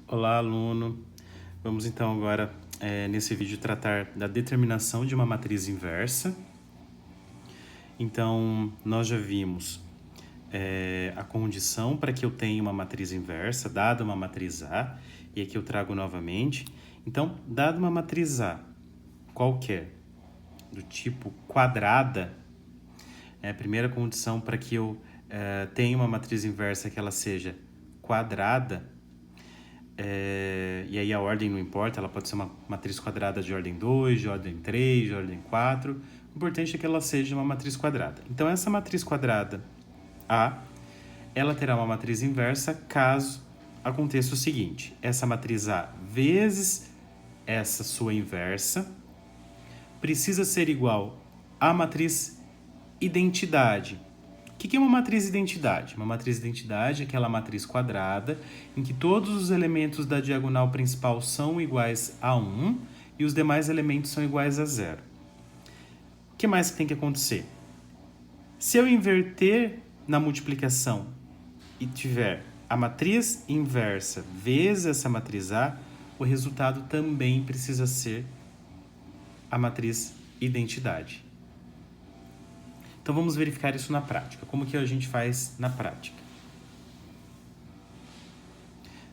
Olá, aluno. Vamos então agora, nesse vídeo, tratar da determinação de uma matriz inversa. Então, nós já vimos a condição para que eu tenha uma matriz inversa, dada uma matriz A, e aqui eu trago novamente. Então, dada uma matriz A qualquer, do tipo quadrada, a primeira condição para que eu tenha uma matriz inversa é que ela seja quadrada. E aí a ordem não importa, ela pode ser uma matriz quadrada de ordem 2, de ordem 3, de ordem 4. O importante é que ela seja uma matriz quadrada. Então, essa matriz quadrada A, ela terá uma matriz inversa caso aconteça o seguinte: essa matriz A vezes essa sua inversa precisa ser igual à matriz identidade. O que é uma matriz identidade? Uma matriz identidade é aquela matriz quadrada em que todos os elementos da diagonal principal são iguais a 1 e os demais elementos são iguais a 0. O que mais tem que acontecer? Se eu inverter na multiplicação e tiver a matriz inversa vezes essa matriz A, o resultado também precisa ser a matriz identidade. Então, vamos verificar isso na prática. Como que a gente faz na prática?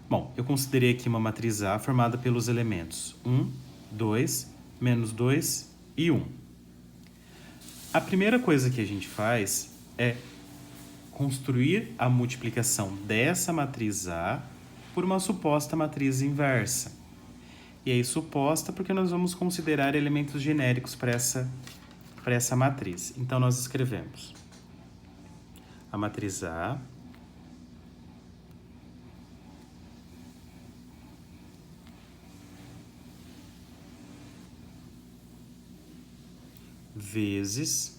Bom, eu considerei aqui uma matriz A formada pelos elementos 1, 2, menos 2 e 1. A primeira coisa que a gente faz é construir a multiplicação dessa matriz A por uma suposta matriz inversa. E aí, suposta porque nós vamos considerar elementos genéricos para essa matriz. Então, nós escrevemos a matriz A vezes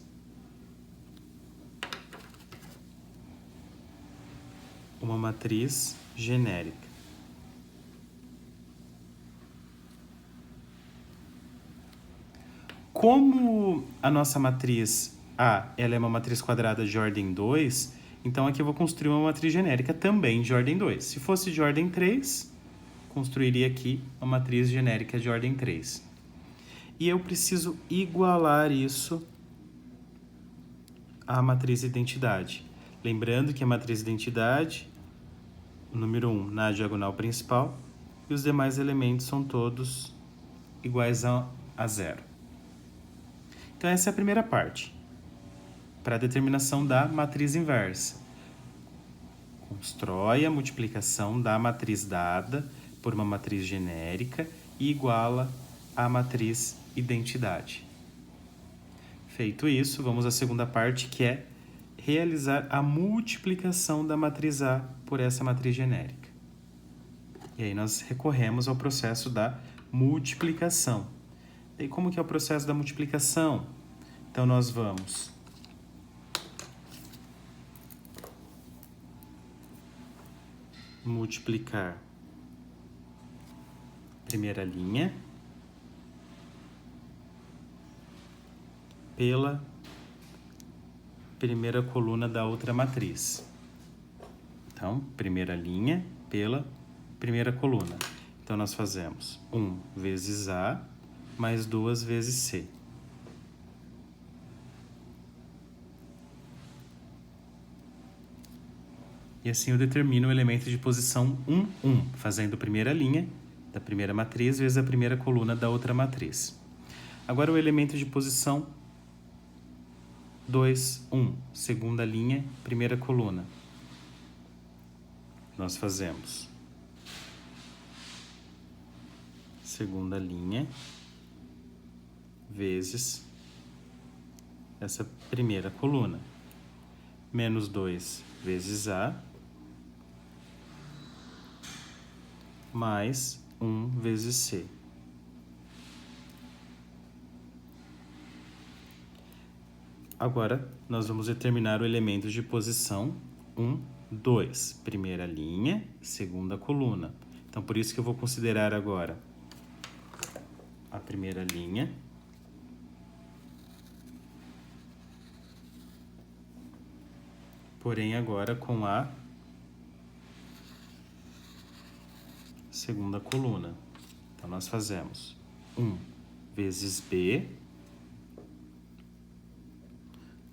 uma matriz genérica. Como a nossa matriz A ela é uma matriz quadrada de ordem 2, então aqui eu vou construir uma matriz genérica também de ordem 2. Se fosse de ordem 3, construiria aqui uma matriz genérica de ordem 3. E eu preciso igualar isso à matriz identidade. Lembrando que a matriz identidade, o número 1 na diagonal principal, e os demais elementos são todos iguais a 0. Então, essa é a primeira parte, para a determinação da matriz inversa. Constrói a multiplicação da matriz dada por uma matriz genérica e iguala à matriz identidade. Feito isso, vamos à segunda parte, que é realizar a multiplicação da matriz A por essa matriz genérica. E aí nós recorremos ao processo da multiplicação. E como que é o processo da multiplicação? Então, nós vamos multiplicar a primeira linha pela primeira coluna da outra matriz. Então, primeira linha pela primeira coluna. Então, nós fazemos 1 vezes A mais 2 vezes C. E assim eu determino o elemento de posição 1, 1, fazendo a primeira linha da primeira matriz vezes a primeira coluna da outra matriz. Agora o elemento de posição 2, 1, segunda linha, primeira coluna. Nós fazemos segunda linha vezes essa primeira coluna. Menos 2 vezes A mais 1 vezes C. Agora, nós vamos determinar o elemento de posição 1, 2. Primeira linha, segunda coluna. Então, por isso que eu vou considerar agora a primeira linha. Porém, agora com a segunda coluna. Então, nós fazemos 1 vezes B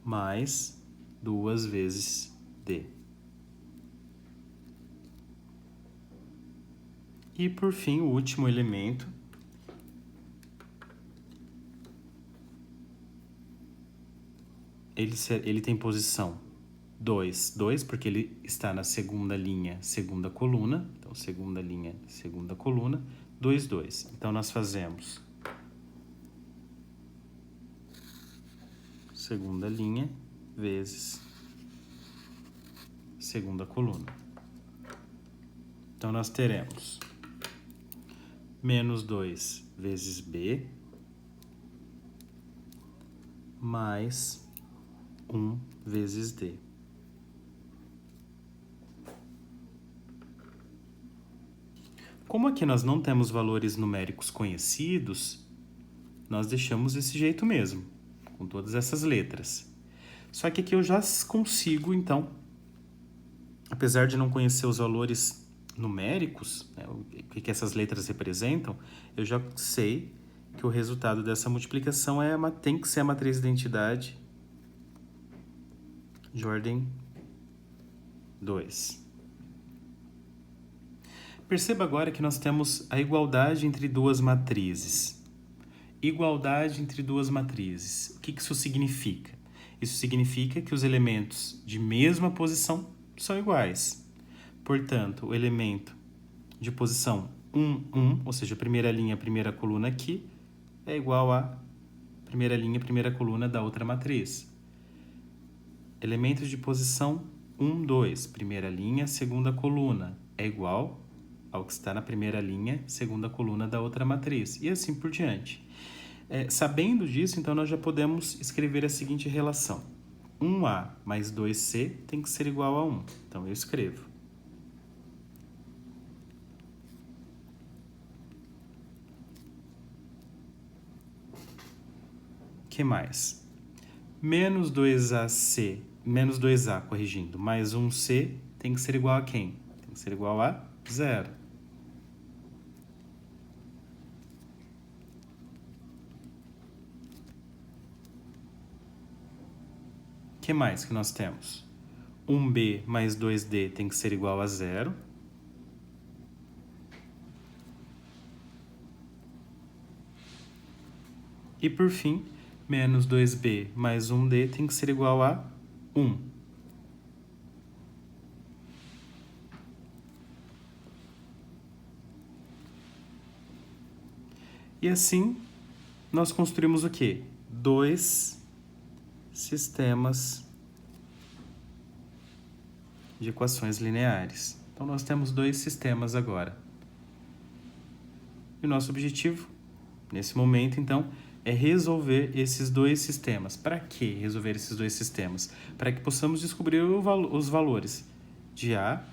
mais 2 vezes D. E, por fim, o último elemento, ele tem posição 2, porque ele está na segunda linha, segunda coluna. Então, segunda linha, segunda coluna, 2, 2. Então, nós fazemos segunda linha vezes segunda coluna. Então, nós teremos menos 2 vezes B mais 1 vezes D. Como aqui nós não temos valores numéricos conhecidos, nós deixamos desse jeito mesmo, com todas essas letras. Só que aqui eu já consigo, então, apesar de não conhecer os valores numéricos, né, o que essas letras representam, eu já sei que o resultado dessa multiplicação tem que ser a matriz de identidade de ordem 2. Perceba agora que nós temos a igualdade entre duas matrizes. Igualdade entre duas matrizes. O que isso significa? Isso significa que os elementos de mesma posição são iguais. Portanto, o elemento de posição 1, 1, ou seja, primeira linha, primeira coluna aqui, é igual a primeira linha, primeira coluna da outra matriz. Elementos de posição 1, 2, primeira linha, segunda coluna, é igual ao que está na primeira linha, segunda coluna da outra matriz, e assim por diante. Sabendo disso, então, nós já podemos escrever a seguinte relação. 1A mais 2C tem que ser igual a 1. Então, eu escrevo. O que mais? Menos 2AC, menos 2A, corrigindo, mais 1C tem que ser igual a quem? Tem que ser igual a 0. O que mais que nós temos? 1B mais 2D tem que ser igual a 0. E, por fim, menos 2B mais 1D tem que ser igual a 1. E assim, nós construímos o quê? 2 sistemas de equações lineares. Então, nós temos 2 sistemas agora. E o nosso objetivo, nesse momento, então, é resolver esses 2 sistemas. Para que resolver esses 2 sistemas? Para que possamos descobrir os valores de A,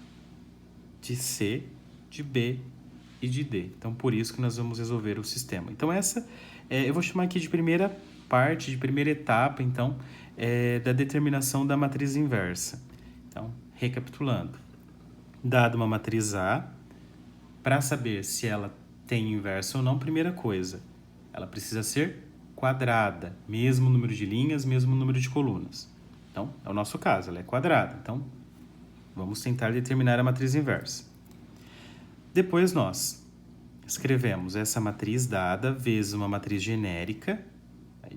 de C, de B e de D. Então, por isso que nós vamos resolver o sistema. Então, essa eu vou chamar aqui de primeira parte, de primeira etapa, então, da determinação da matriz inversa. Então, recapitulando. Dado uma matriz A, para saber se ela tem inverso ou não, primeira coisa, ela precisa ser quadrada, mesmo número de linhas, mesmo número de colunas. Então, é o nosso caso, ela é quadrada. Então, vamos tentar determinar a matriz inversa. Depois nós escrevemos essa matriz dada vezes uma matriz genérica,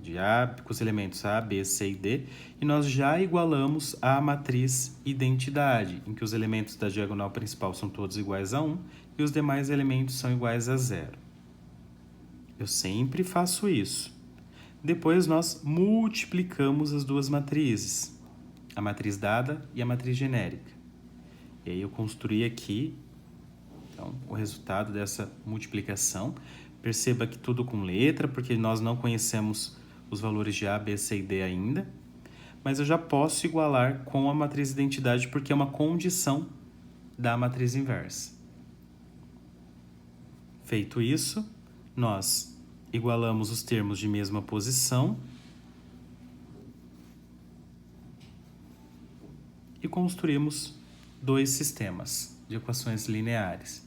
de A, com os elementos A, B, C e D, e nós já igualamos a matriz identidade, em que os elementos da diagonal principal são todos iguais a 1 e os demais elementos são iguais a 0. Eu sempre faço isso. Depois nós multiplicamos as duas matrizes, a matriz dada e a matriz genérica. E aí eu construí aqui, então, o resultado dessa multiplicação. Perceba que tudo com letra, porque nós não conhecemos os valores de A, B, C e D ainda. Mas eu já posso igualar com a matriz identidade, porque é uma condição da matriz inversa. Feito isso, nós igualamos os termos de mesma posição e construímos 2 sistemas de equações lineares.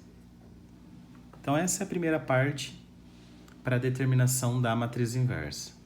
Então, essa é a primeira parte para a determinação da matriz inversa.